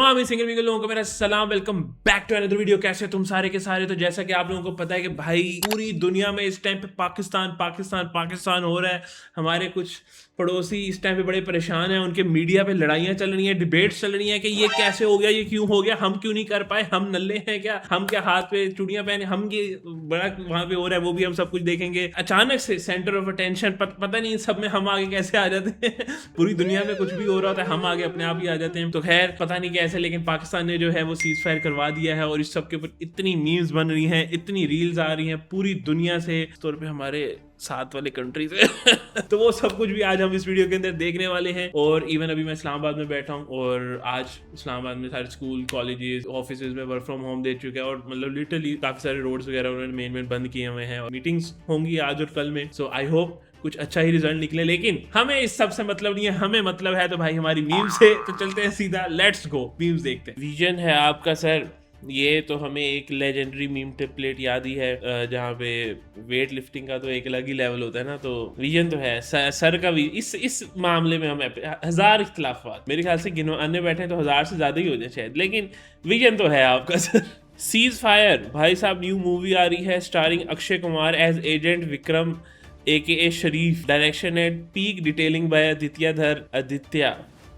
तमाम ही सिंगल विंगल लोगों को मेरा सलाम, welcome back to another video. कैसे तुम सारे के सारे? तो जैसा कि आप लोगों को पता है कि भाई पूरी दुनिया में इस टाइम पे पाकिस्तान पाकिस्तान पाकिस्तान हो रहा है। हमारे कुछ पड़ोसी इस टाइम पे बड़े परेशान हैं, उनके मीडिया पे लड़ाइयाँ चल रही हैं, डिबेट्स चल रही हैं कि ये कैसे हो गया, ये क्यों हो गया, हम क्यों नहीं कर पाए, हम नल्ले हैं क्या, हम क्या हाथ पे चूड़ियां पहने, हम ये बड़ा वहां पे हो रहा है, वो भी हम सब कुछ देखेंगे। अचानक से सेंटर ऑफ अटेंशन पता नहीं सब में हम आगे कैसे आ जाते हैं। पूरी दुनिया में कुछ भी हो रहा होता है, हम आगे अपने आप ही आ जाते हैं। तो खैर पता नहीं कैसे, लेकिन पाकिस्तान ने जो है वो सीज फायर करवा दिया है और इस सब के ऊपर इतनी मीम्स बन रही हैं, इतनी रील्स आ रही हैं पूरी दुनिया से, तौर पे हमारे साथ वाले कंट्री से। तो वो सब कुछ भी आज हम इस वीडियो के अंदर देखने वाले हैं। और इवन अभी मैं इस्लामाबाद में बैठा हूँ और आज इस्लामाबाद में सारे स्कूल कॉलेजेस ऑफिस में वर्क फ्रॉम होम दे चुके हैं और मतलब लिटरली काफी सारे रोड्स वगैरह उन्होंने मेन बंद किए हुए हैं और मीटिंग्स होंगी आज और कल में। सो आई होप कुछ अच्छा ही रिजल्ट निकले, लेकिन हमें इस सब से मतलब नहीं है, हमें मतलब है तो भाई हमारी मीम से। तो चलते हैं सीधा, लेट्स गो मीम्स देखते हैं। विजन है आपका सर, ये तो हमें एक लेजेंडरी मीम टेम्पलेट याद ही है जहाँ पे वेट लिफ्टिंग का तो एक अलग ही लेवल होता है ना। तो विजन तो है सर का भी इस मामले में हम हजार इख्तलाफात मेरे ख्याल से गिनवाने बैठे तो 1000 से ज्यादा ही हो जाए शायद, लेकिन विजन तो है आपका सर। सीज फायर भाई साहब, न्यू मूवी आ रही है starring Akshay Kumar as agent Vikram AKA Sharif, direction and peak detailing by Aditya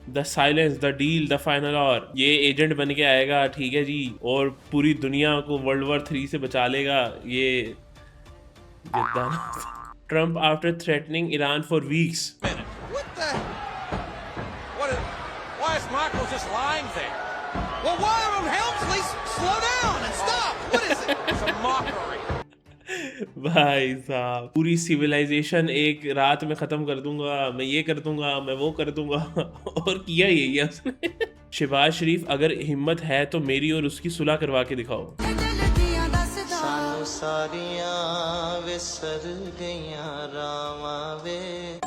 the silence the deal the final. और ये एजेंट बन के आएगा, ठीक है जी, और पूरी दुनिया को वर्ल्ड वॉर 3 से बचा लेगा ये Trump after threatening Iran for weeks. भाई साहब, पूरी सिविलाइजेशन एक रात में खत्म कर दूंगा, मैं ये कर दूंगा, मैं वो कर दूंगा। और किया यही है उसने। शहबाज शरीफ, अगर हिम्मत है तो मेरी और उसकी सुलह करवा के दिखाओ।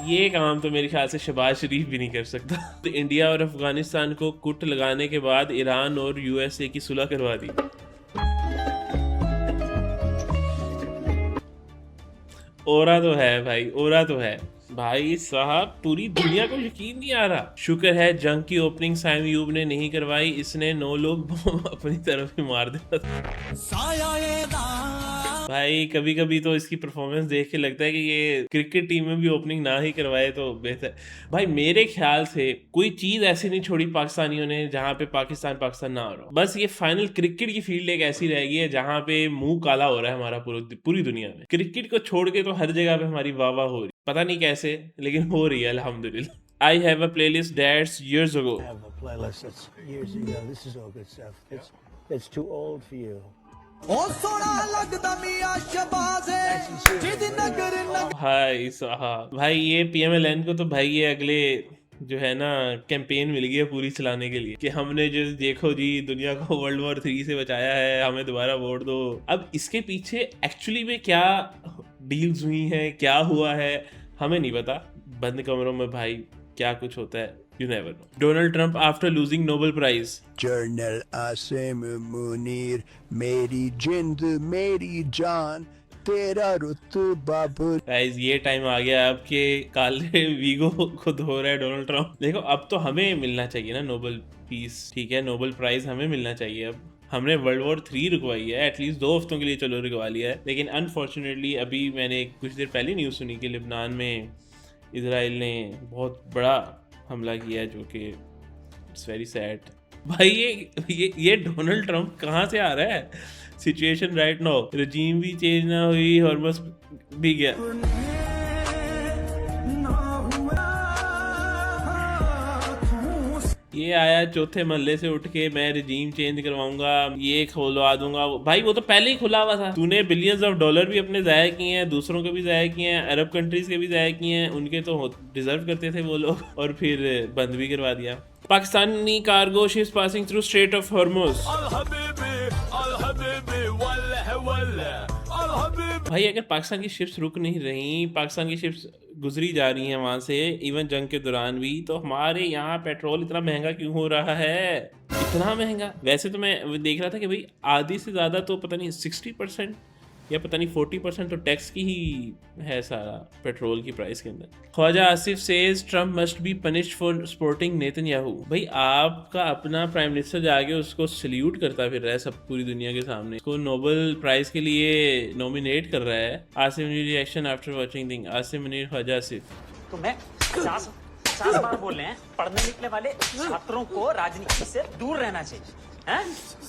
ये काम तो मेरे ख्याल से शहबाज शरीफ भी नहीं कर सकता। तो इंडिया और अफगानिस्तान को कुट लगाने के बाद ईरान और USA की सुलह करवा दी। ओरा तो है भाई, ओरा तो है भाई साहब, पूरी दुनिया को यकीन नहीं आ रहा। शुक्र है जंग की ओपनिंग साइम यूब ने नहीं करवाई, इसने 9 लोग अपनी तरफ ही मार दिया। भाई कभी कभी तो इसकी परफॉर्मेंस देख के लगता है कि ये क्रिकेट टीम में भी ओपनिंग ना ही करवाए तो बेहतर। भाई मेरे ख्याल से कोई चीज ऐसी नहीं छोड़ी पाकिस्तानियों ने जहां पे पाकिस्तान पाकिस्तान ना हो रहा। बस ये फाइनल क्रिकेट की फील्ड एक ऐसी रहेगी है जहां पे मुंह काला हो रहा है हमारा पूरी दुनिया में। क्रिकेट को छोड़ के तो हर जगह पे हमारी वाह वाह हो रही, पता नहीं कैसे, लेकिन हो रही है अल्हम्दुलिल्लाह। I have a playlist that's years ago. I have a playlist that's years ago. This is all good stuff. It's too old for you. भाई साहब, भाई ये PMLN को तो भाई ये अगले जो है ना कैंपेन मिल गई है पूरी चलाने के लिए कि हमने जो देखो जी दुनिया को वर्ल्ड वॉर 3 से बचाया है, हमें दोबारा वोट दो। अब इसके पीछे एक्चुअली में क्या डील्स हुई हैं, क्या हुआ है, हमें नहीं पता। बंद कमरों में भाई क्या कुछ होता है, you never know. Donald Trump after losing Nobel Prize. Journal Asim Munir, मेरी जिंद मेरी जान, तेरा रुतबा भूल। गाइस ये टाइम आ गया अब के काले वीगो को धो रहा है डोनाल्ड ट्रम्प। देखो अब तो हमें मिलना चाहिए ना नोबेल पीस, ठीक है, नोबेल प्राइज हमें मिलना चाहिए। अब हमने वर्ल्ड वॉर 3 रुकवाई है, एटलीस्ट 2 हफ्तों के लिए चलो रुकवा लिया है, लेकिन अनफॉर्चुनेटली अभी मैंने कुछ देर पहले न्यूज़ सुनी कि लेबनान में इजराइल ने बहुत बड़ा हमला किया है, जो कि इट्स वेरी सैड। भाई ये डोनाल्ड ट्रम्प कहाँ से आ रहा है? सिचुएशन राइट नाउ, रजीम भी चेंज ना हुई और बस भी गया। ये आया चौथे महल्ले से उठ के मैं रजीम चेंज करवाऊंगा, ये खुलवा दूंगा। भाई वो तो पहले ही खुला हुआ था, तूने बिलियंस ऑफ डॉलर भी अपने ज़ाया किए हैं, दूसरों के भी ज़ाया किए हैं, अरब कंट्रीज के भी ज़ाया किए हैं, उनके तो डिजर्व करते थे वो लोग, और फिर बंद भी करवा दिया। Pakistani cargo ships passing through straight of Hormuz. भाई अगर पाकिस्तान की शिप्स रुक नहीं रही, पाकिस्तान की शिप्स गुजरी जा रही हैं वहां से इवन जंग के दौरान भी, तो हमारे यहाँ पेट्रोल इतना महंगा क्यों हो रहा है? इतना महंगा। वैसे तो मैं देख रहा था कि भाई आधी से ज़्यादा तो पता नहीं 60% या पता नहीं 40% तो टैक्स की ही है सारा पेट्रोल की प्राइस के अंदर। Khawaja Asif says Trump must be punished for supporting Netanyahu. भाई आपका अपना प्राइम मिनिस्टर जाके उसको सल्यूट करता फिर रहा है सब पूरी दुनिया के सामने, उसको नोबेल प्राइज के लिए नॉमिनेट कर रहा है। Asif Munir reaction after watching thing. Asif Munir Khawaja Asif. तो मैं 50 बार बोल रहे हैं पढ़ने लिखने वाले छात्रों को राजनीति से दूर रहना चाहिए हैं?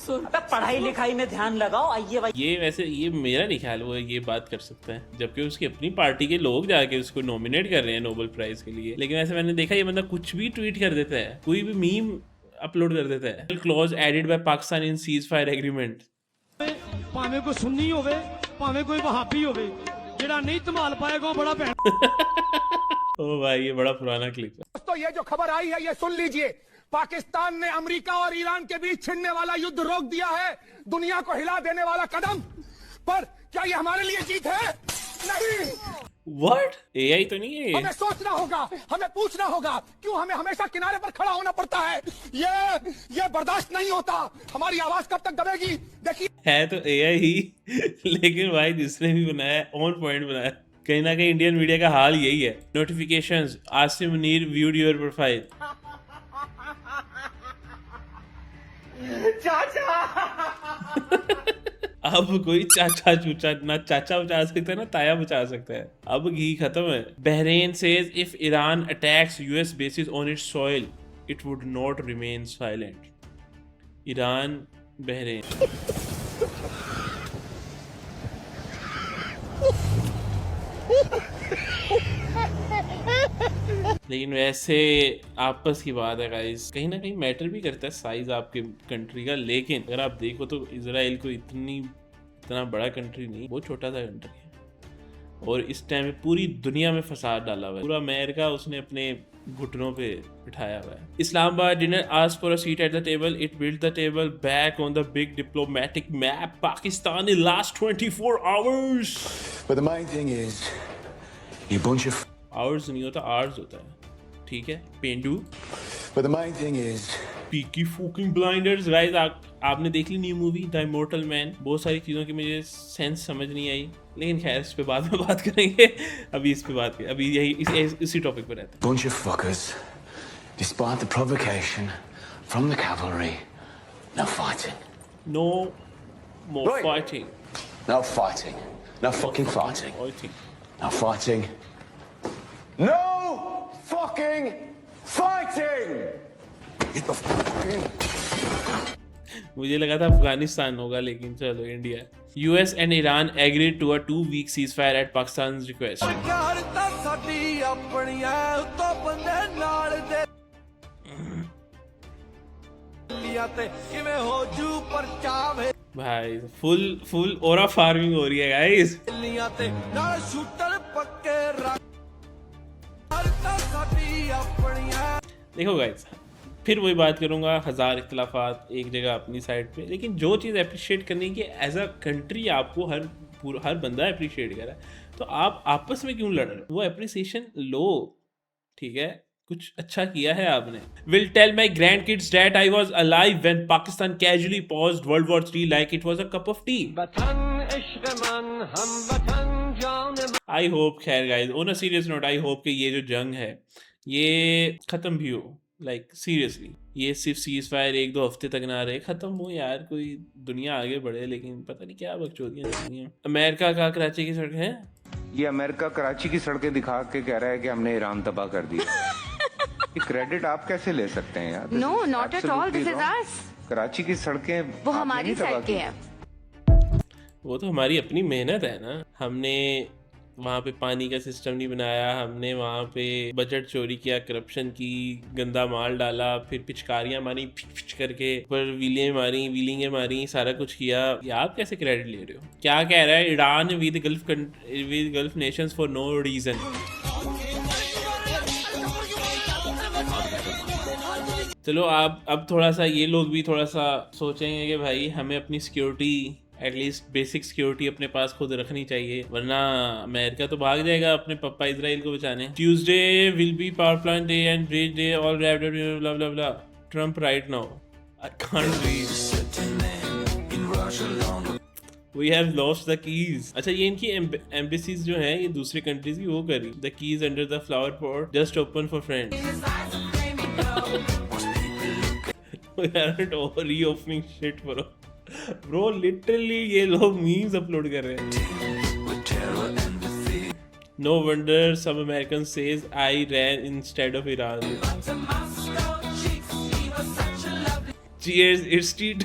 अबे पढ़ाई लिखाई में ध्यान लगाओ। आइए भाई, ये वैसे ये मेरा नहीं ख्याल वो ये बात कर सकता है, जबकि उसकी अपनी पार्टी के लोग जाके उसको नॉमिनेट कर रहे हैं नोबेल प्राइज के लिए। लेकिन वैसे मैंने देखा ये बंदा कुछ भी ट्वीट कर देता है, कोई भी मीम अपलोड कर देता है। Clause added by Pakistan in ceasefire agreement. भावे कोई सुन्नी होवे भावे कोई वहाबी होवे, जेड़ा नहीं संभाल पाएगा बड़ा भैन। ओ भाई ये बड़ा पुराना क्लिप है। दोस्तों ये जो खबर आई है ये सुन लीजिए। पाकिस्तान ने अमेरिका और ईरान के बीच छिड़ने वाला युद्ध रोक दिया है, दुनिया को हिला देने वाला कदम। पर क्या ये हमारे लिए जीत है? नहीं। व्हाट? एआई तो नहीं है ये? हमें सोचना होगा, हमें पूछना होगा क्यों हमें हमेशा किनारे पर खड़ा होना पड़ता है। ये बर्दाश्त नहीं होता। हमारी आवाज कब तक दबेगी? देखिए है तो एआई ही लेकिन भाई जिसने भी बनाया ऑन पॉइंट बनाया। कहीं ना कहीं इंडियन मीडिया का हाल यही है। Notifications Asif Munir viewed your profile. अब कोई चाचा चूचा ना चाचा बचा सकता है ना ताया बचा सकता है। अब घी खत्म है। Bahrain says if Iran attacks US basis on it's soil it would not remain silent. Iran Bahrain. लेकिन वैसे आपस की बात है गाइस, कहीं ना कहीं मैटर भी करता है साइज आपके कंट्री का। लेकिन अगर आप देखो तो इजराइल को इतना बड़ा कंट्री नहीं, बहुत छोटा सा कंट्री है और इस टाइम में पूरी दुनिया में फसाद डाला हुआ है। पूरा अमेरिका उसने अपने घुटनों पे बिठाया हुआ है। Islamabad dinner ask for a seat at the table, it build the table back on the big diplomatic map Pakistan in last 24 hours. But the main thing is, you bunch of. Hours नहीं होता, hours होता है, ठीक है पेंडू। But the main thing is, Peaky fucking Blinders. Guys आपने देख ली new movie the Immortal Man. बहुत सारी चीज़ों की मुझे सेंस समझ नहीं आई, लेकिन खैर इस पे बाद में बात करेंगे। अभी इस पे बात करें, अभी यही इसी टॉपिक पे रहते bunch of fuckers. Despite the provocation from the cavalry, no fighting. हैं। No more Right. Fighting. No fighting. No fucking fighting. Fighting. No fighting. No fucking fighting. Get the fucking. मुझे लगा था अफगानिस्तान होगा, लेकिन चलो India. US and Iran agreed to a 2-week ceasefire at Pakistan request. भाई full aura farming हो रही है गाइस। देखो गाइस, फिर वही बात करूंगा, हज़ार इख्तलाफात एक जगह अपनी साइड पे, लेकिन जो चीज़ अप्रिशिएट करनी की एज अ कंट्री आपको हर बंदा अप्रिशिएट कर रहा है, तो आप आपस में क्यों लड़ रहे हो? वो अप्रिसिएशन लो, ठीक है, कुछ अच्छा किया है आपने। Will tell my grandkids that I was alive when Pakistan casually paused World War III like it was a cup of tea. I hope, खैर guys on a serious note, I hope कि ये जो जंग है ये खत्म भी हो। लाइक सीरियसली, ये सिर्फ सीज फायर 1-2 हफ्ते तक ना रहे, खत्म हो यार, कोई दुनिया आगे बढ़े। लेकिन पता नहीं क्या बकचोदियां चल रही हैं। अमेरिका का कराची की सड़क है, ये अमेरिका कराची की सड़कें दिखा के कह रहा है कि हमने ईरान तबाह कर दिया। ये क्रेडिट आप कैसे ले सकते हैं यार? No, not at all. This is us. Karachi की सड़कें वो आपने हमारी नहीं तबाह साइड के की। हैं। वो तो हमारी अपनी मेहनत है ना। हमने वहाँ पे पानी का सिस्टम नहीं बनाया, हमने वहाँ पे बजट चोरी किया, करप्शन की, गंदा माल डाला, फिर पिचकारियाँ मारी फिच करके, पर व्हीलिंगें मारी, सारा कुछ किया। ये आप कैसे क्रेडिट ले रहे हो? क्या कह रहा है Iran with gulf nations for no reason. चलो आप अब थोड़ा सा ये लोग भी थोड़ा सा सोचेंगे कि भाई हमें अपनी सिक्योरिटी, एटलीस्ट बेसिक सिक्योरिटी अपने पास खुद रखनी चाहिए, वरना अमेरिका तो भाग जाएगा अपने पप्पा इजराइल को बचाने। Tuesday will be power plant day and bridge day all wrapped blah blah blah. Trump right now I can't read. We have lost the keys. अच्छा ये इनकी एम्बेसीज जो हैं ये दूसरी कंट्रीज की वो कर रही. The keys under the flower pot just open for friends. We aren't reopening shit bro. Literally ये लोग memes upload कर रहे हैं. No wonder some Americans says I ran instead of Iran. Cheers, it's street.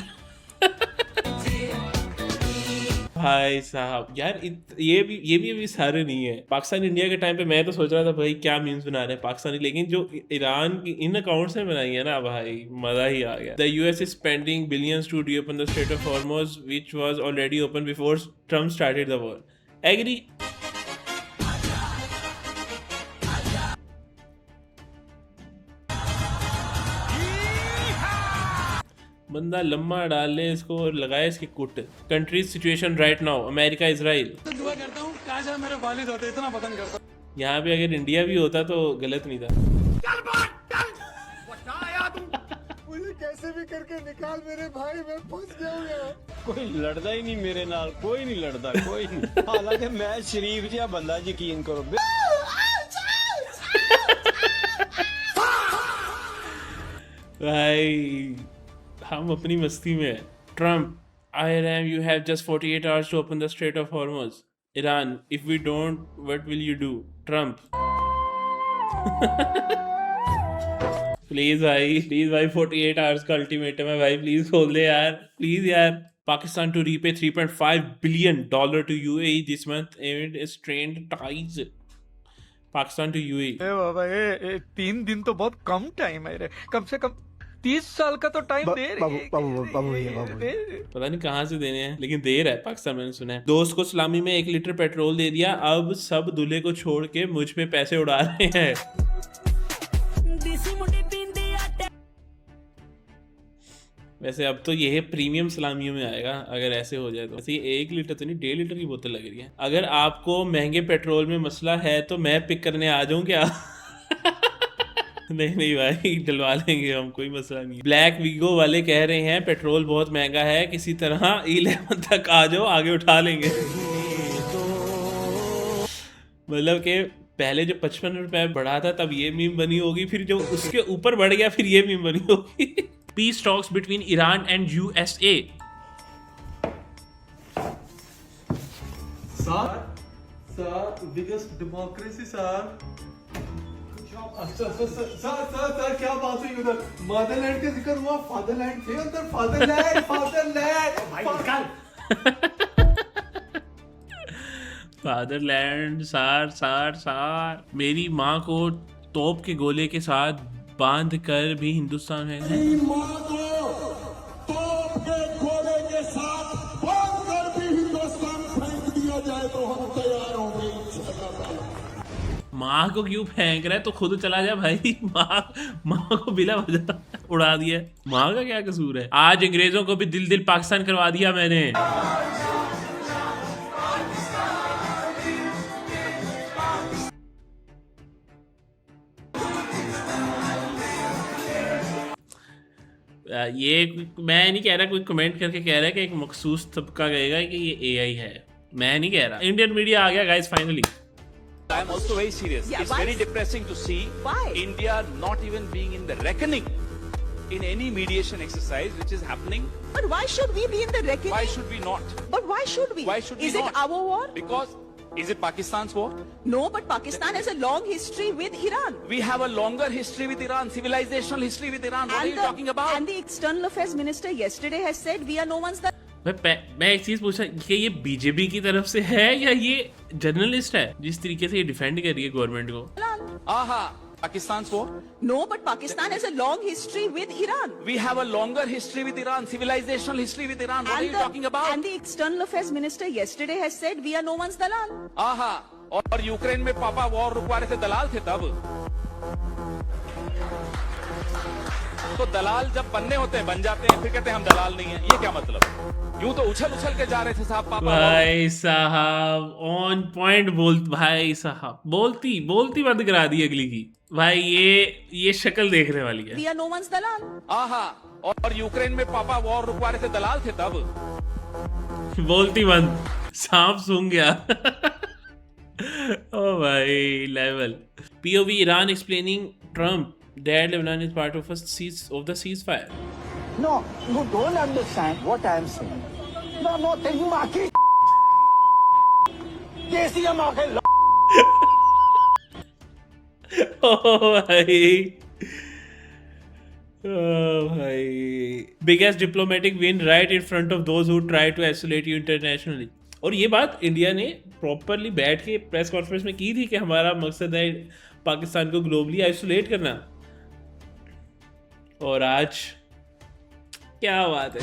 भाई साहब यार ये भी अभी सारे नहीं है. पाकिस्तान इंडिया के टाइम पे मैं तो सोच रहा था भाई क्या मीम्स बना रहे हैं पाकिस्तानी, लेकिन जो ईरान की इन अकाउंट्स में बनाई है ना भाई मजा ही आ गया. The US is spending billions to reopen the Strait of Hormuz, which was already open before Trump started the war. Agree? बंदा लम्मा डाल ले इसको और लगाए इसकी कुट. Countries situation right now America Israel. दुआ करता हूँ काश मेरे वालिद होते, इतना पसंद करता. यहाँ पे अगर इंडिया भी होता तो गलत नहीं था. मुझे कैसे भी करके निकाल मेरे भाई, मैं फंस गया. कोई लड़दा ही नहीं मेरे नाल, कोई नहीं लड़दा, कोई नहीं. हालांकि मैं शरीफ जिहा बंदा, यकीन करो. भाई हम अपनी मस्ती में. Trump, Iran, you have just 48 hours to open the Strait of Hormuz. Iran, if we don't, what will you do? Trump. Please भाई 48 आवर्स का अल्टीमेटम है भाई, प्लीज खोल दे यार, प्लीज यार. Pakistan to repay $3.5 billion to UAE this month amid strained ties. Pakistan to UAE. बाबा ये 3 दिन तो बहुत कम टाइम है रे. कम से कम 30 साल का तो टाइम दे रहे. पता नहीं कहाँ से देने हैं, लेकिन दे रहा है पाकिस्तान. मैंने सुना है दोस्त को सलामी में 1 लीटर पेट्रोल दे दिया, अब सब दूल्हे को छोड़ के मुझ पे पैसे उड़ा रहे हैं. वैसे अब तो ये प्रीमियम सलामियों में आएगा अगर ऐसे हो जाए तो. वैसे ये 1 लीटर तो नहीं 1.5 लीटर की बोतल लग रही है. अगर आपको महंगे पेट्रोल में मसला है तो मैं पिक करने आ जाऊं क्या? नहीं भाई डलवा लेंगे हम, कोई मसला नहीं. ब्लैक वीगो वाले कह रहे हैं पेट्रोल बहुत महंगा है, किसी तरह E11 तक आ जाओ, आगे उठा लेंगे. मतलब कि पहले जो 55 रुपए बढ़ा था तब ये मीम बनी होगी, फिर जो उसके ऊपर बढ़ गया फिर ये मीम बनी होगी. Peace talks between Iran and USA. Sir biggest democracy sir. Sir क्या बात हुई उधर? मदरलैंड का जिक्र हुआ, फादरलैंड थे अंदर. फादरलैंड सार मेरी माँ को तोप के गोले के साथ बांध कर भी हिंदुस्तान है. माँ को क्यों फेंक रहा है, तो खुद चला जा भाई. माँ को बिना वजह उड़ा दिया. माँ का क्या कसूर है. आज अंग्रेजों को भी दिल पाकिस्तान करवा दिया मैंने. ये मैं नहीं कह रहा, कोई कमेंट करके कह रहा है कि एक मखसूस तबका कहेगा कि ये AI है. मैं नहीं कह रहा. इंडियन मीडिया आ गया guys finally. I am also very serious. Yeah, it's very depressing to see India not even being in the reckoning in any mediation exercise which is happening. But why should we be in the reckoning? Why should we not? But why should we? Why should we not? Is it our war? Because is it Pakistan's war? No, but Pakistan has a long history with Iran. We have a longer history with Iran, civilizational history with Iran. What are you talking about? And the External Affairs Minister yesterday has said we are no ones that. मैं एक चीज पूछा कि ये BJP की तरफ से है या ये जर्नलिस्ट है जिस तरीके से ये डिफेंड कर रही है गवर्नमेंट को. आहा Pakistan's war? No, but Pakistan has a long history with Iran. We have a longer history with Iran, civilizational history with Iran. What are you talking about? And the External Affairs Minister yesterday has said we are no one's dalal. आहा और Ukraine में पापा war रुकवा रहे थे, दलाल थे तब. तो दलाल जब बनने होते हैं बन जाते हैं, फिर कहते हैं हम दलाल नहीं है. ये क्या मतलब? यूं तो उछल के जा रहे थे साहब पापा. भाई साहब ऑन पॉइंट भाई साहब बोलती बंद करा दी अगली की. भाई ये शक्ल देखने वाली है. We are no one's dalal. आहा और यूक्रेन में पापा वॉर रुकवा रहे थे, दलाल थे तब. बोलती बंद, सांप सूंघ गया। ओ भाई level. POV Iran explaining Trump that Lebanon is part of the ceasefire. No, you don't understand what I am saying. No, tell you Maki. KCM आके Oh भाई, oh भाई, biggest diplomatic win right in front of those who try to isolate you internationally. और ये बात India ने properly बैठ के press conference में की थी कि हमारा मकसद है पाकिस्तान को ग्लोबली आइसोलेट करना। और आज क्या बात है।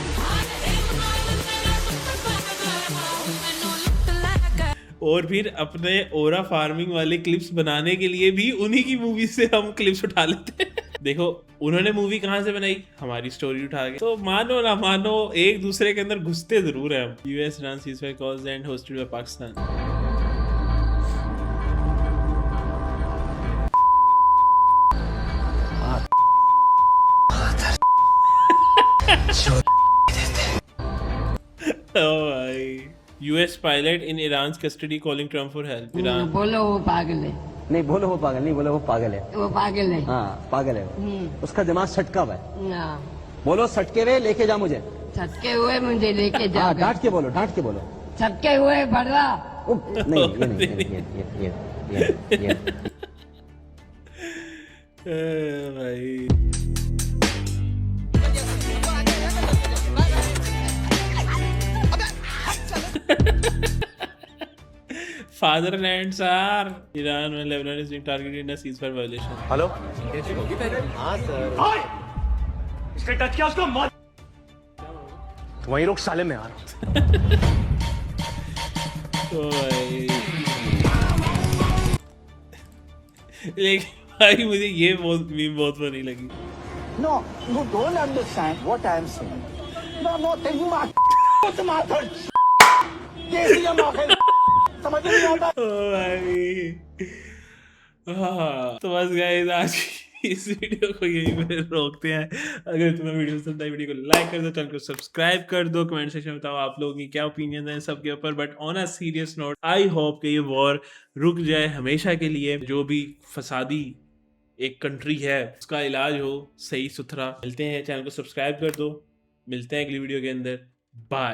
और फिर अपने ओरा फार्मिंग वाले क्लिप्स बनाने के लिए भी उन्हीं की मूवी से हम क्लिप्स उठा लेते हैं। देखो उन्होंने मूवी कहाँ से बनाई, हमारी स्टोरी उठा के। तो मानो ना मानो एक दूसरे के अंदर घुसते जरूर है हम। US Iran ceasefire calls and hosted by Pakistan. Oh भाई, US pilot in Iran's custody calling Trump for help. Iran. बोलो वो पागल है। नहीं बोलो वो पागल नहीं, बोलो वो पागल है। वो पागल है। हाँ पागल है, उसका दिमाग सटका हुआ है। हाँ। बोलो सटके हुए लेके जा मुझे। छटके हुए मुझे लेके जा। हाँ डांट के बोलो, डांट के बोलो। छटके हुए बड़ा। नहीं ये नहीं, ये भाई Fatherlands are Iran and Lebanon is being targeted in a ceasefire violation. Hello हाँ सर। इसने टच किया उसको मार। वहीं लोग साले में आ रहा तो भाई लेकिन भाई मुझे ये बहुत फनी लगी। No, you don't understand what I am saying. No, tell you Maki. KCM आके समझ नहीं आता। ओ भाई हाँ, तो बस गाइस आज इस वीडियो को यहीं पे रोकते हैं। अगर तुम्हें वीडियो पसंद आई, वीडियो को लाइक कर दो, चैनल को सब्सक्राइब कर दो, कमेंट सेक्शन में बताओ आप लोगों की क्या ओपिनियन है सबके ऊपर। But on a serious note, I hope कि ये वॉर रुक जाए हमेशा के लिए। जो भी फसादी एक कंट्री है उसका इलाज हो सही सुथरा। मिलते हैं, चैनल को सब्सक्राइब कर दो, मिलते हैं अगली वीडियो के अंदर। बाय।